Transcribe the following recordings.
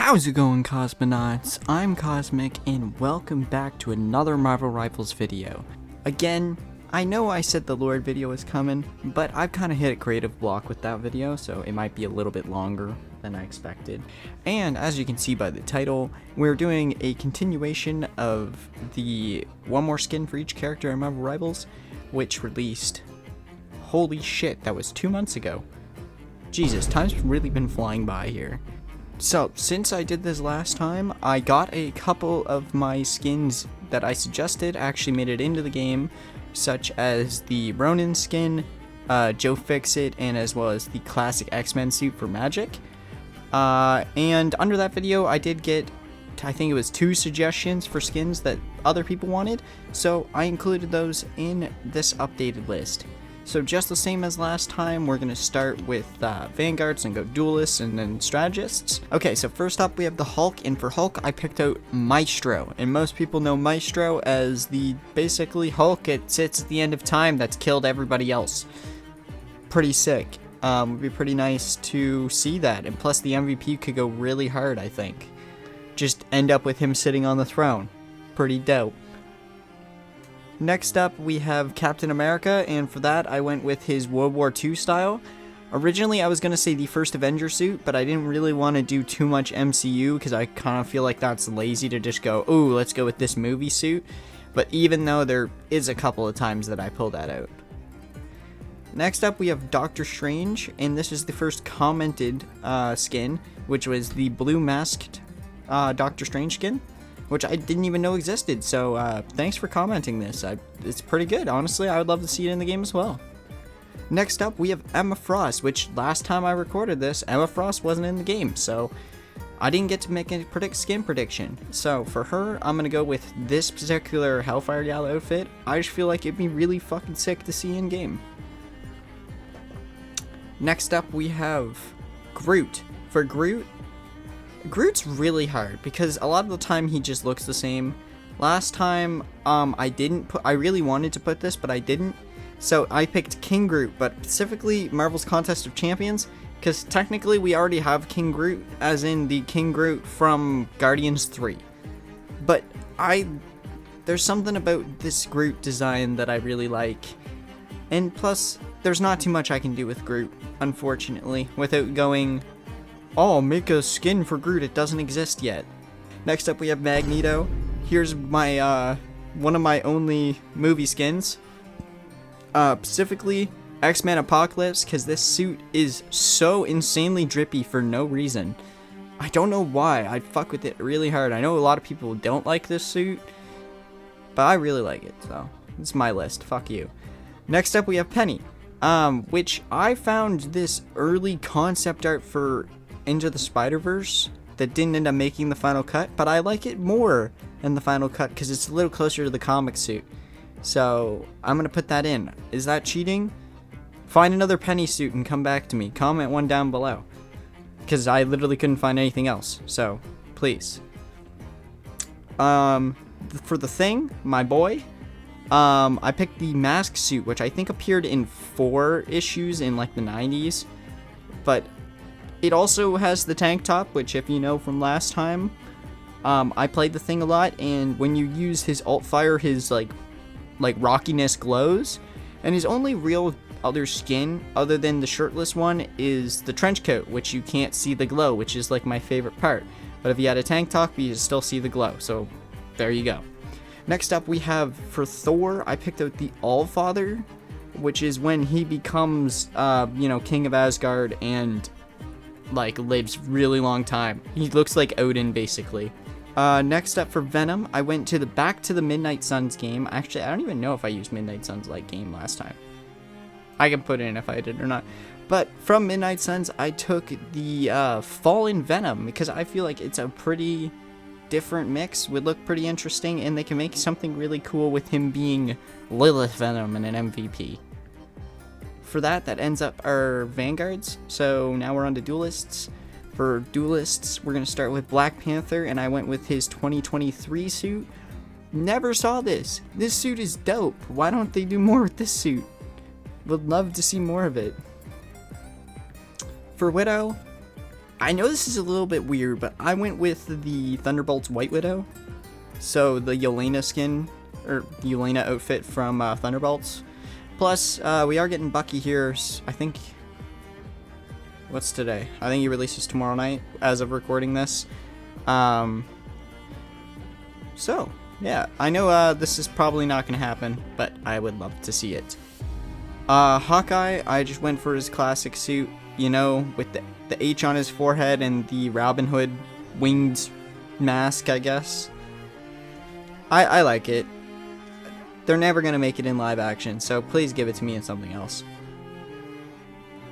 How's it going, cosmonauts? I'm Cosmic and welcome back to another Marvel Rivals video. Again, I know I said the Lord video was coming, but I've kind of hit a creative block with that video, so it might be a little bit longer than I expected. And as you can see by the title, we're doing a continuation of the one more skin for each character in Marvel Rivals, which released, holy shit, that was 2 months ago. Jesus, time's really been flying by here. So, since I did this last time, I got a couple of my skins that I suggested actually made it into the game, such as the Ronin skin, Joe Fixit, and as well as the classic X-Men suit for Magic. And under that video, I did get, I think it was 2 suggestions for skins that other people wanted, so I included those in this updated list. So just the same as last time, we're going to start with Vanguards and go Duelists and then Strategists. Okay, so first up we have the Hulk, and for Hulk I picked out Maestro. And most people know Maestro as the basically Hulk. It sits at the end of time that's killed everybody else. Pretty sick. Would be pretty nice to see that. And plus the MVP could go really hard, I think. Just end up with him sitting on the throne. Pretty dope. Next up, we have Captain America, and for that, I went with his World War II style. Originally, I was going to say the first Avenger suit, but I didn't really want to do too much MCU, because I kind of feel like that's lazy to just go, ooh, let's go with this movie suit. But even though there is a couple of times that I pull that out. Next up, we have Doctor Strange, and this is the first commented skin, which was the blue masked Doctor Strange skin, which I didn't even know existed, so thanks for commenting this. It's pretty good, honestly. I would love to see it in the game as well. Next up, we have Emma Frost, which last time I recorded this, Emma Frost wasn't in the game, so I didn't get to make a skin prediction. So for her, I'm going to go with this particular Hellfire Gal outfit. I just feel like it'd be really fucking sick to see in game. Next up, we have Groot. For Groot, Groot's really hard because a lot of the time he just looks the same. Last time, I really wanted to put this, but I didn't. So I picked King Groot, but specifically Marvel's Contest of Champions, because technically we already have King Groot, as in the King Groot from Guardians 3. But there's something about this Groot design that I really like. And plus, there's not too much I can do with Groot, unfortunately, without going, oh, make a skin for Groot, it doesn't exist yet. Next up we have Magneto. Here's my, one of my only movie skins. Specifically, X-Men Apocalypse, because this suit is so insanely drippy for no reason. I don't know why, I fuck with it really hard. I know a lot of people don't like this suit, but I really like it, so it's my list, fuck you. Next up we have Penny, which I found this early concept art for Into the Spider-Verse that didn't end up making the final cut, but I like it more in the final cut because it's a little closer to the comic suit. So I'm gonna put that in. Is that cheating? Find another Penny suit and come back to me. Comment one down below, because I literally couldn't find anything else. So please. For the Thing, my boy, I picked the mask suit, which I think appeared in 4 issues in like the 90s, but it also has the tank top, which if you know from last time, I played the Thing a lot, and when you use his alt fire, his like rockiness glows, and his only real other skin other than the shirtless one is the trench coat, which you can't see the glow, which is like my favorite part. But if you had a tank top, you still see the glow, so there you go. Next up we have, for Thor, I picked out the Allfather, which is when he becomes, King of Asgard and like lives really long time. He looks like Odin basically. Next up for Venom, I went to back to the Midnight Suns game. Actually, I don't even know if I used Midnight Suns like game last time. I can put it in if I did or not. But from Midnight Suns, I took the Fallen Venom because I feel like it's a pretty different mix, would look pretty interesting, and they can make something really cool with him being Lilith Venom and an MVP. For that ends up our Vanguards, so now we're on to Duelists. For Duelists, we're going to start with Black Panther, and I went with his 2023 suit. Never saw this. This suit is dope. Why don't they do more with this suit? Would love to see more of it. For Widow, I know this is a little bit weird, but I went with the Thunderbolt's White Widow. So the Yelena skin, or Yelena outfit from Thunderbolts. Plus, we are getting Bucky here, I think. What's today? I think he releases tomorrow night, as of recording this. So, yeah, I know this is probably not going to happen, but I would love to see it. Hawkeye, I just went for his classic suit, you know, with the H on his forehead and the Robin Hood winged mask, I guess. I like it. They're never going to make it in live action, so please give it to me in something else.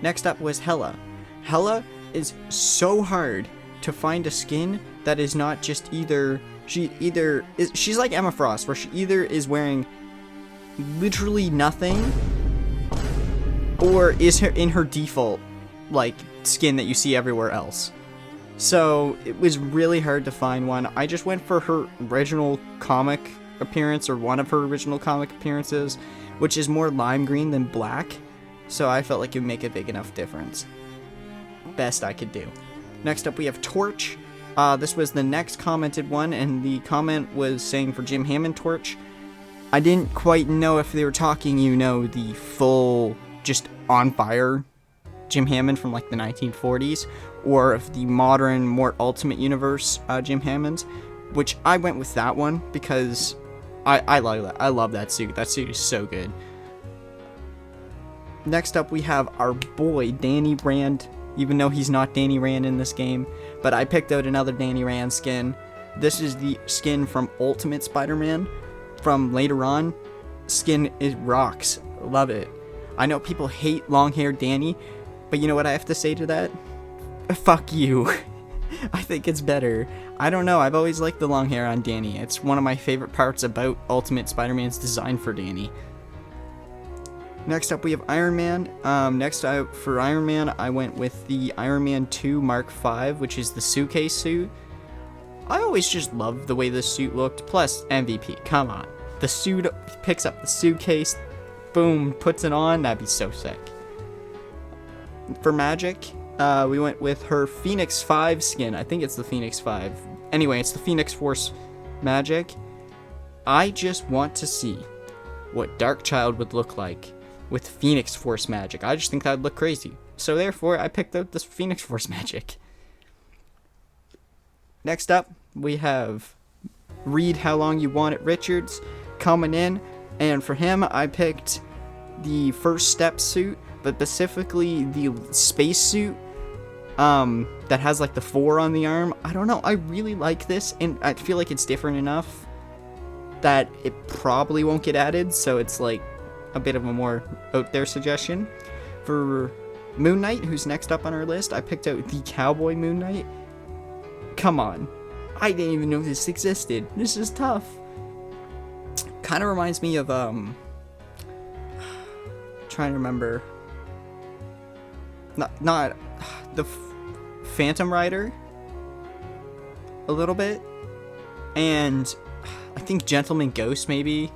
Next up was Hela. Hela is so hard to find a skin that is not just she's like Emma Frost, where she either is wearing literally nothing or is in her default like skin that you see everywhere else. So it was really hard to find one. I just went for her original comic appearance, or one of her original comic appearances, which is more lime green than black. So I felt like it would make a big enough difference. Best I could do. Next up we have Torch. This was the next commented one, and the comment was saying for Jim Hammond Torch. I didn't quite know if they were talking, you know, the full, just on fire Jim Hammond from like the 1940s, or if the modern, more Ultimate Universe Jim Hammond, which I went with that one because I like that. I love that suit. That suit is so good. Next up we have our boy Danny Rand, even though he's not Danny Rand in this game, but I picked out another Danny Rand skin. This is the skin from Ultimate Spider-Man from later on. Skin is rocks. Love it. I know people hate long-haired Danny, but you know what I have to say to that? Fuck you. I think it's better. I don't know, I've always liked the long hair on Danny. It's one of my favorite parts about Ultimate Spider-Man's design for Danny. Next up we have Iron Man. For Iron Man, I went with the Iron Man 2 Mark V, which is the suitcase suit. I always just loved the way this suit looked, plus MVP, come on. The suit picks up the suitcase, boom, puts it on, that'd be so sick. For Magic, we went with her Phoenix 5 skin. I think it's the Phoenix 5. Anyway, it's the Phoenix Force Magic. I just want to see what Darkchild would look like with Phoenix Force Magic. I just think that would look crazy. So therefore, I picked out this Phoenix Force Magic. Next up, we have Read How Long You Want It Richards coming in. And for him, I picked the First Step suit, but specifically the space suit that has like the 4 on the arm. I don't know, I really like this, and I feel like it's different enough that it probably won't get added, so it's like a bit of a more out there suggestion. For Moon Knight, who's next up on our list, I picked out the Cowboy Moon Knight. Come on, I didn't even know this existed. This is tough. Kind of reminds me of trying to remember, not the Phantom Rider a little bit, and I think Gentleman Ghost maybe.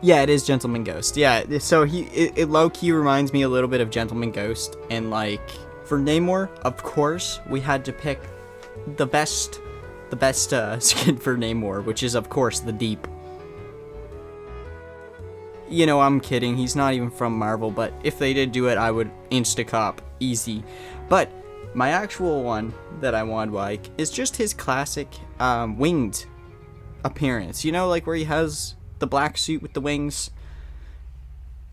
Yeah, it is Gentleman Ghost. Yeah, so it low-key reminds me a little bit of Gentleman Ghost. And like for Namor, of course, we had to pick the best skin for Namor, which is of course the Deep. You know, I'm kidding. He's not even from Marvel, but if they did do it, I would insta-cop easy. But my actual one that I want like is just his classic winged appearance. You know, like where he has the black suit with the wings.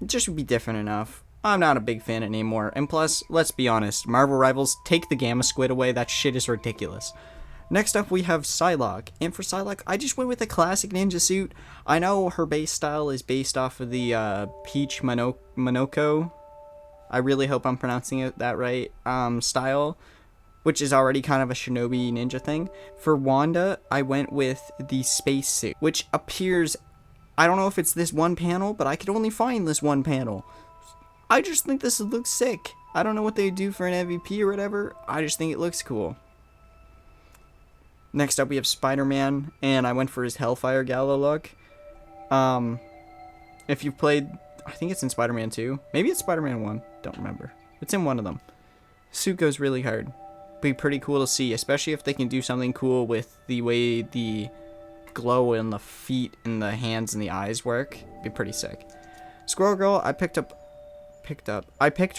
It just would be different enough. I'm not a big fan of Namor, and plus, let's be honest, Marvel Rivals, take the Gamma Squid away, that shit is ridiculous. Next up we have Psylocke, and for Psylocke, I just went with a classic ninja suit. I know her base style is based off of the Peach Monoko, I really hope I'm pronouncing it that right, style, which is already kind of a shinobi ninja thing. For Wanda, I went with the space suit, which appears, I don't know if it's this one panel, but I could only find this one panel. I just think this looks sick. I don't know what they do for an MVP or whatever, I just think it looks cool. Next up we have Spider-Man, and I went for his Hellfire Gala look. If you've played, I think it's in Spider-Man 2, maybe it's Spider-Man 1, don't remember. It's in one of them. Suit goes really hard. be pretty cool to see, especially if they can do something cool with the way the glow in the feet and the hands and the eyes work. Be pretty sick. Squirrel Girl, I picked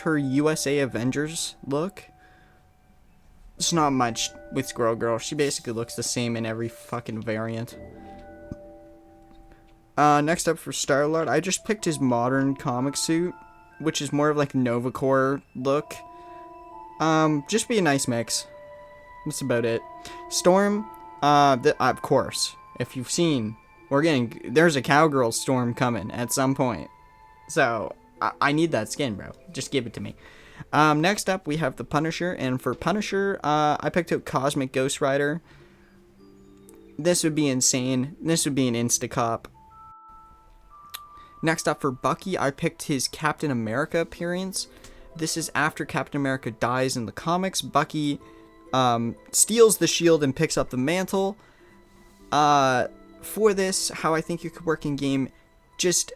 her USA Avengers look. It's not much with Squirrel Girl. She basically looks the same in every fucking variant. Next up for Star-Lord, I just picked his modern comic suit, which is more of like a Nova Corps look. Just be a nice mix. That's about it. Storm, of course, if you've seen, there's a cowgirl Storm coming at some point. So, I need that skin, bro. Just give it to me. Next up, we have the Punisher, and for Punisher, I picked out Cosmic Ghost Rider. This would be insane. This would be an insta-cop. Next up for Bucky, I picked his Captain America appearance. This is after Captain America dies in the comics. Bucky steals the shield and picks up the mantle. For this, how I think it could work in game, just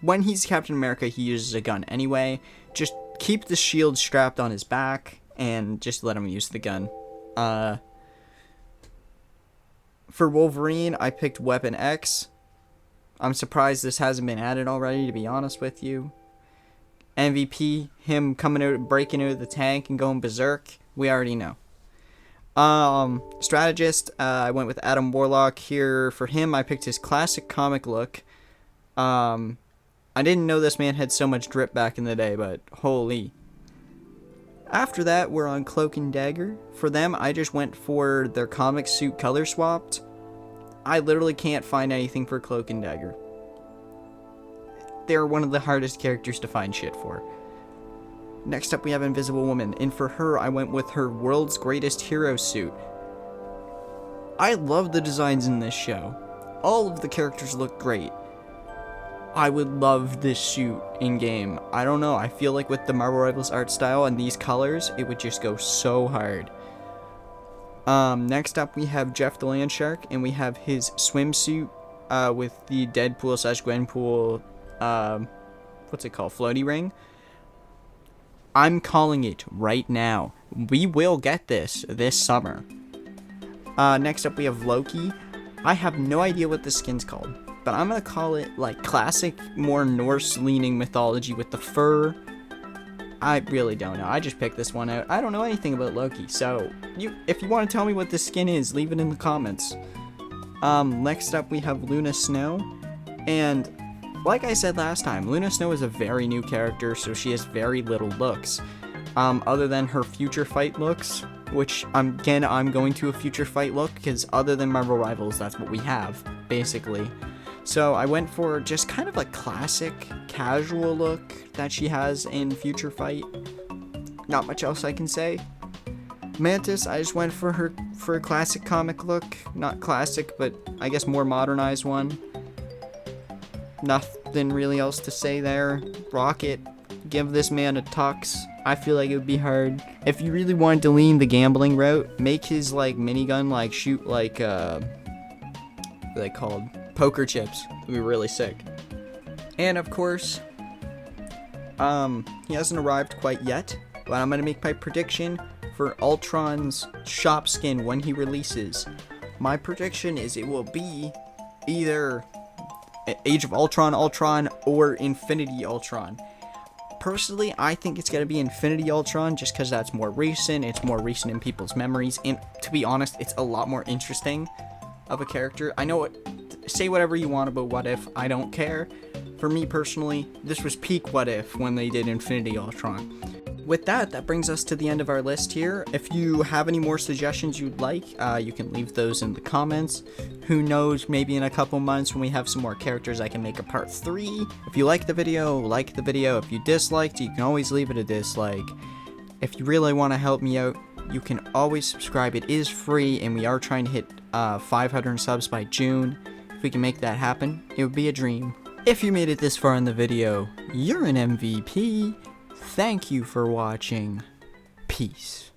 when he's Captain America, he uses a gun anyway. Just keep the shield strapped on his back and just let him use the gun. For Wolverine, I picked Weapon X. I'm surprised this hasn't been added already, to be honest with you. MVP, him coming out, breaking out of the tank and going berserk, we already know. Strategist, I went with Adam Warlock here. For him, I picked his classic comic look. I didn't know this man had so much drip back in the day, but holy. After that, we're on Cloak and Dagger. For them, I just went for their comic suit color swapped. I literally can't find anything for Cloak and Dagger. They're one of the hardest characters to find shit for. Next up, we have Invisible Woman, and for her, I went with her World's Greatest Hero suit. I love the designs in this show. All of the characters look great. I would love this suit in-game. I don't know, I feel like with the Marvel Rivals art style and these colors, it would just go so hard. Next up, we have Jeff the Landshark, and we have his swimsuit with the Deadpool/Gwenpool, what's it called, floaty ring. I'm calling it right now. We will get this summer. Next up, we have Loki. I have no idea what this skin's called, but I'm gonna call it like classic, more Norse-leaning mythology with the fur. I really don't know. I just picked this one out. I don't know anything about Loki, so if you want to tell me what this skin is, leave it in the comments. Next up, we have Luna Snow, and like I said last time, Luna Snow is a very new character, so she has very little looks. Other than her future fight looks, which, I'm going to a future fight look, because other than Marvel Rivals, that's what we have, basically. So I went for just kind of a classic, casual look that she has in Future Fight. Not much else I can say. Mantis, I just went for a classic comic look. Not classic, but I guess more modernized one. Nothing really else to say there. Rocket, give this man a tux. I feel like it would be hard. If you really wanted to lean the gambling route, make his like minigun like shoot like what are they called? Poker chips. It would be really sick. And of course, he hasn't arrived quite yet, but I'm gonna make my prediction for Ultron's shop skin when he releases. My prediction is it will be either Age of Ultron, or Infinity Ultron. Personally, I think it's gonna be Infinity Ultron just because that's more recent. It's more recent in people's memories, and to be honest, it's a lot more interesting of a character. I know what. Say whatever you want about What If, I don't care. For me personally, this was peak What If when they did Infinity Ultron. With that brings us to the end of our list here. If you have any more suggestions you'd like, you can leave those in the comments. Who knows, maybe in a couple months when we have some more characters, I can make a part 3. If you like the video, like the video. If you disliked it, you can always leave it a dislike. If you really want to help me out, you can always subscribe. It is free, and we are trying to hit 500 subs by June. If we can make that happen, it would be a dream. If you made it this far in the video, you're an MVP. Thank you for watching. Peace.